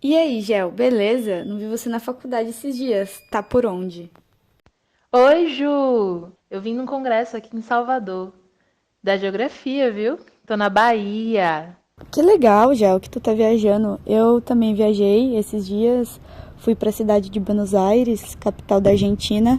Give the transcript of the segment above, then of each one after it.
E aí, Gel, beleza? Não vi você na faculdade esses dias. Tá por onde? Oi, Ju! Eu vim num congresso aqui em Salvador, da geografia, viu? Tô na Bahia. Que legal, Gel, que tu tá viajando. Eu também viajei esses dias. Fui pra cidade de Buenos Aires, capital da Argentina,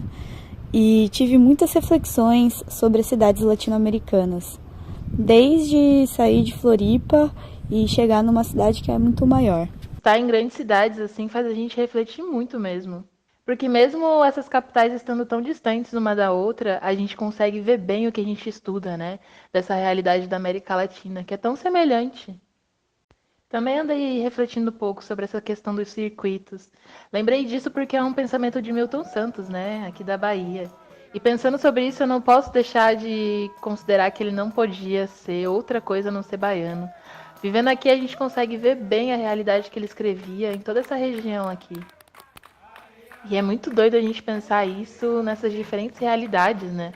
e tive muitas reflexões sobre as cidades latino-americanas. Desde sair de Floripa e chegar numa cidade que é muito maior. Estar em grandes cidades assim faz a gente refletir muito mesmo. Porque mesmo essas capitais estando tão distantes uma da outra, a gente consegue ver bem o que a gente estuda, né? Dessa realidade da América Latina, que é tão semelhante. Também andei refletindo um pouco sobre essa questão dos circuitos. Lembrei disso porque é um pensamento de Milton Santos, né, aqui da Bahia. E pensando sobre isso, eu não posso deixar de considerar que ele não podia ser outra coisa a não ser baiano. Vivendo aqui, a gente consegue ver bem a realidade que ele escrevia em toda essa região aqui. E é muito doido a gente pensar isso nessas diferentes realidades, né?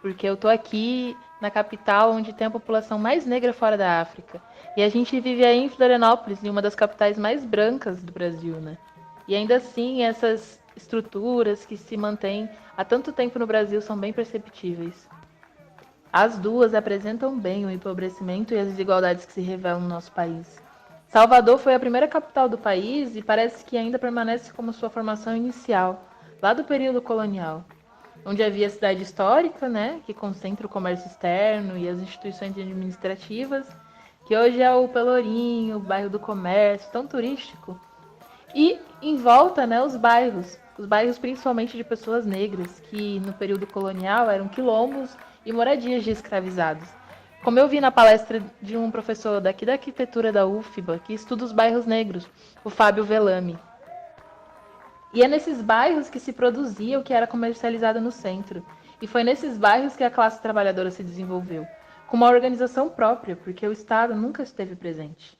Porque eu tô aqui na capital, onde tem a população mais negra fora da África. E a gente vive aí em Florianópolis, em uma das capitais mais brancas do Brasil, né? E ainda assim, essas estruturas que se mantêm há tanto tempo no Brasil são bem perceptíveis. As duas apresentam bem o empobrecimento e as desigualdades que se revelam no nosso país. Salvador foi a primeira capital do país e parece que ainda permanece como sua formação inicial, lá do período colonial, onde havia a cidade histórica, né, que concentra o comércio externo e as instituições administrativas, que hoje é o Pelourinho, o bairro do comércio, tão turístico, e em volta, né, os bairros principalmente de pessoas negras, que no período colonial eram quilombos e moradias de escravizados. Como eu vi na palestra de um professor daqui da arquitetura da UFBA, que estuda os bairros negros, o Fábio Velame. E é nesses bairros que se produzia o que era comercializado no centro. E foi nesses bairros que a classe trabalhadora se desenvolveu, com uma organização própria, porque o Estado nunca esteve presente.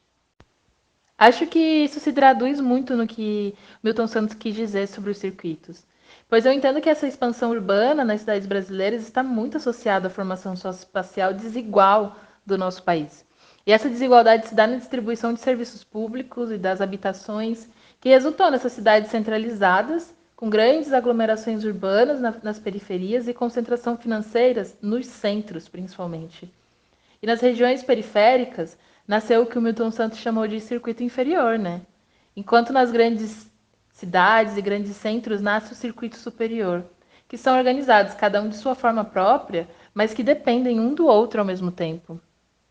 Acho que isso se traduz muito no que Milton Santos quis dizer sobre os circuitos. Pois eu entendo que essa expansão urbana nas cidades brasileiras está muito associada à formação socioespacial desigual do nosso país. E essa desigualdade se dá na distribuição de serviços públicos e das habitações, que resultou nessas cidades centralizadas, com grandes aglomerações urbanas nas periferias e concentração financeiras nos centros, principalmente. E nas regiões periféricas, nasceu o que o Milton Santos chamou de circuito inferior, né? Enquanto nas grandes cidades e grandes centros nasce o circuito superior, que são organizados cada um de sua forma própria, mas que dependem um do outro ao mesmo tempo.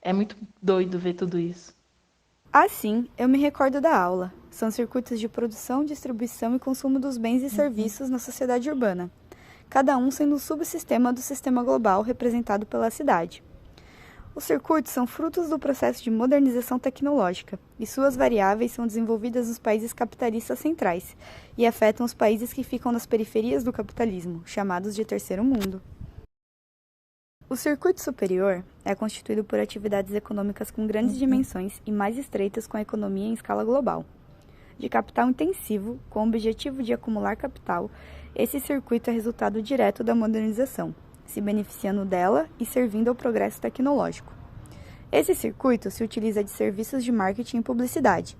É muito doido ver tudo isso. Assim, eu me recordo da aula. São circuitos de produção, distribuição e consumo dos bens e serviços na sociedade urbana, cada um sendo um subsistema do sistema global representado pela cidade. Os circuitos são frutos do processo de modernização tecnológica, e suas variáveis são desenvolvidas nos países capitalistas centrais e afetam os países que ficam nas periferias do capitalismo, chamados de terceiro mundo. O circuito superior é constituído por atividades econômicas com grandes dimensões e mais estreitas com a economia em escala global. De capital intensivo, com o objetivo de acumular capital, esse circuito é resultado direto da modernização, se beneficiando dela e servindo ao progresso tecnológico. Esse circuito se utiliza de serviços de marketing e publicidade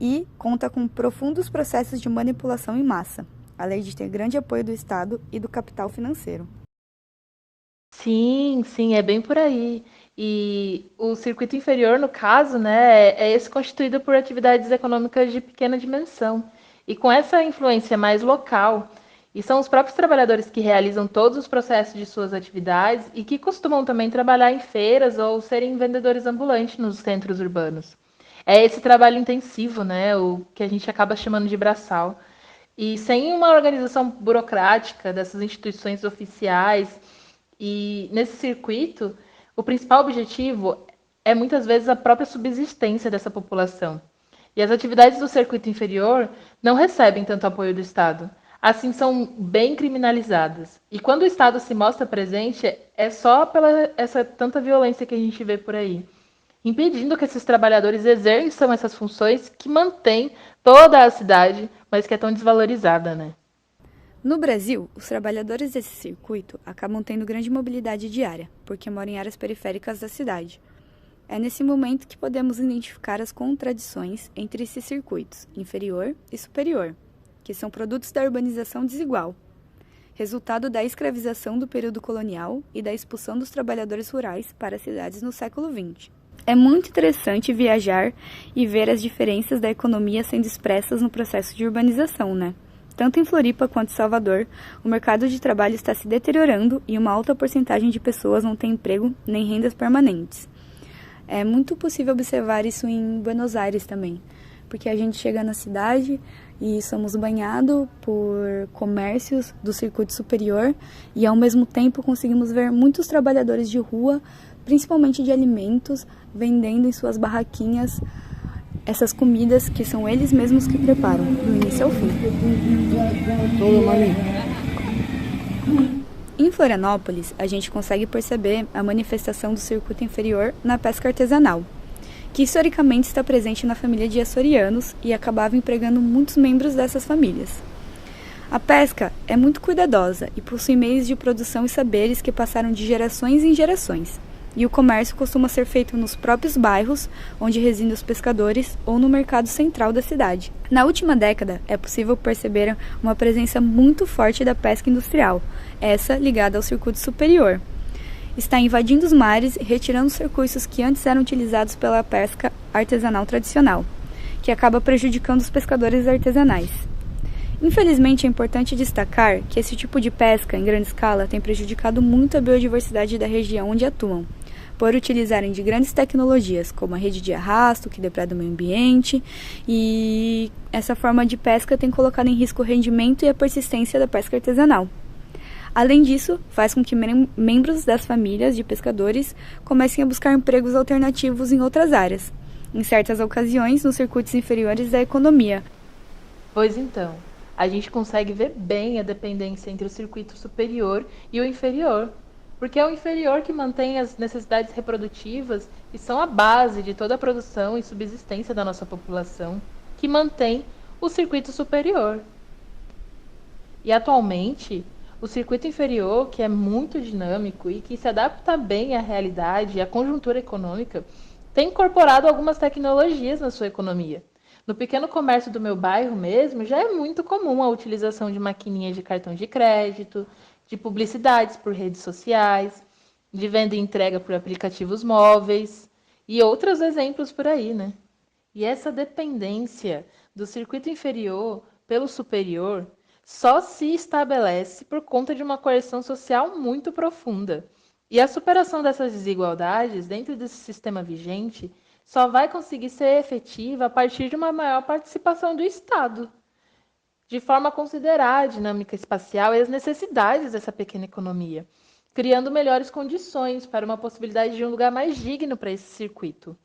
e conta com profundos processos de manipulação em massa, além de ter grande apoio do Estado e do capital financeiro. Sim, sim, é bem por aí. E o circuito inferior, no caso, né, é esse constituído por atividades econômicas de pequena dimensão. E com essa influência mais local, e são os próprios trabalhadores que realizam todos os processos de suas atividades e que costumam também trabalhar em feiras ou serem vendedores ambulantes nos centros urbanos. É esse trabalho intensivo, né, o que a gente acaba chamando de braçal. E sem uma organização burocrática dessas instituições oficiais e nesse circuito, o principal objetivo é muitas vezes a própria subsistência dessa população. E as atividades do circuito inferior não recebem tanto apoio do Estado. Assim, são bem criminalizadas. E quando o Estado se mostra presente, é só pela essa tanta violência que a gente vê por aí, impedindo que esses trabalhadores exerçam essas funções que mantêm toda a cidade, mas que é tão desvalorizada, né? No Brasil, os trabalhadores desse circuito acabam tendo grande mobilidade diária, porque moram em áreas periféricas da cidade. É nesse momento que podemos identificar as contradições entre esses circuitos, inferior e superior, que são produtos da urbanização desigual, resultado da escravização do período colonial e da expulsão dos trabalhadores rurais para as cidades no século XX. É muito interessante viajar e ver as diferenças da economia sendo expressas no processo de urbanização, né? Tanto em Floripa quanto em Salvador, o mercado de trabalho está se deteriorando e uma alta porcentagem de pessoas não tem emprego nem rendas permanentes. É muito possível observar isso em Buenos Aires também, porque a gente chega na cidade e somos banhados por comércios do circuito superior e, ao mesmo tempo, conseguimos ver muitos trabalhadores de rua, principalmente de alimentos, vendendo em suas barraquinhas essas comidas que são eles mesmos que preparam, do início ao fim. Em Florianópolis, a gente consegue perceber a manifestação do circuito inferior na pesca artesanal, que historicamente está presente na família de açorianos e acabava empregando muitos membros dessas famílias. A pesca é muito cuidadosa e possui meios de produção e saberes que passaram de gerações em gerações, e o comércio costuma ser feito nos próprios bairros onde residem os pescadores ou no mercado central da cidade. Na última década, é possível perceber uma presença muito forte da pesca industrial, essa ligada ao circuito superior. Está invadindo os mares e retirando os recursos que antes eram utilizados pela pesca artesanal tradicional, que acaba prejudicando os pescadores artesanais. Infelizmente, é importante destacar que esse tipo de pesca em grande escala tem prejudicado muito a biodiversidade da região onde atuam, por utilizarem de grandes tecnologias, como a rede de arrasto, que depreda o meio ambiente, e essa forma de pesca tem colocado em risco o rendimento e a persistência da pesca artesanal. Além disso, faz com que membros das famílias de pescadores comecem a buscar empregos alternativos em outras áreas, em certas ocasiões nos circuitos inferiores da economia. Pois então, a gente consegue ver bem a dependência entre o circuito superior e o inferior, porque é o inferior que mantém as necessidades reprodutivas e são a base de toda a produção e subsistência da nossa população, que mantém o circuito superior. E atualmente, o circuito inferior, que é muito dinâmico e que se adapta bem à realidade e à conjuntura econômica, tem incorporado algumas tecnologias na sua economia. No pequeno comércio do meu bairro mesmo, já é muito comum a utilização de maquininhas de cartão de crédito, de publicidades por redes sociais, de venda e entrega por aplicativos móveis e outros exemplos por aí, né? E essa dependência do circuito inferior pelo superior só se estabelece por conta de uma coerção social muito profunda. E a superação dessas desigualdades dentro desse sistema vigente só vai conseguir ser efetiva a partir de uma maior participação do Estado, de forma a considerar a dinâmica espacial e as necessidades dessa pequena economia, criando melhores condições para uma possibilidade de um lugar mais digno para esse circuito.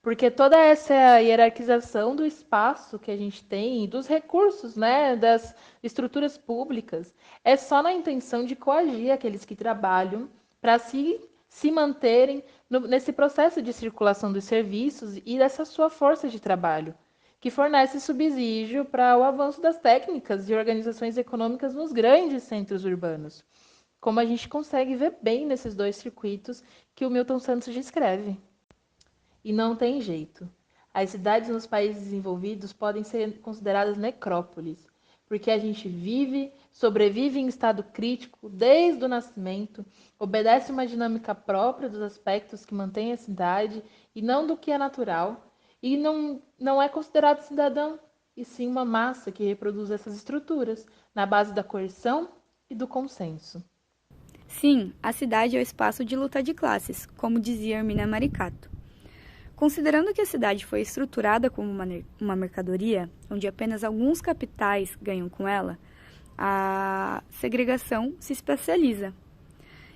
Porque toda essa hierarquização do espaço que a gente tem, dos recursos, né, das estruturas públicas, é só na intenção de coagir aqueles que trabalham para se manterem nesse processo de circulação dos serviços e dessa sua força de trabalho, que fornece subsídio para o avanço das técnicas e organizações econômicas nos grandes centros urbanos, como a gente consegue ver bem nesses dois circuitos que o Milton Santos descreve. E não tem jeito. As cidades nos países desenvolvidos podem ser consideradas necrópolis, porque a gente vive, sobrevive em estado crítico desde o nascimento, obedece uma dinâmica própria dos aspectos que mantém a cidade e não do que é natural, e não é considerado cidadão, e sim uma massa que reproduz essas estruturas, na base da coerção e do consenso. Sim, a cidade é o espaço de luta de classes, como dizia Hermínia Maricato. Considerando que a cidade foi estruturada como uma mercadoria, onde apenas alguns capitais ganham com ela, a segregação se especializa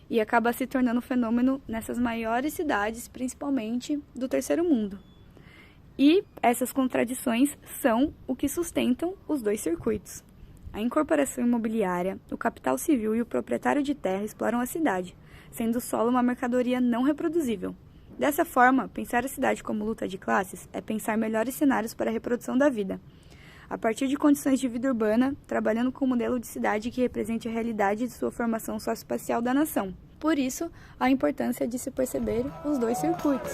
e acaba se tornando um fenômeno nessas maiores cidades, principalmente do terceiro mundo. E essas contradições são o que sustentam os dois circuitos. A incorporação imobiliária, o capital civil e o proprietário de terra exploram a cidade, sendo o solo uma mercadoria não reproduzível. Dessa forma, pensar a cidade como luta de classes é pensar melhores cenários para a reprodução da vida, a partir de condições de vida urbana, trabalhando com um modelo de cidade que represente a realidade de sua formação socioespacial da nação. Por isso, a importância de se perceber os dois circuitos.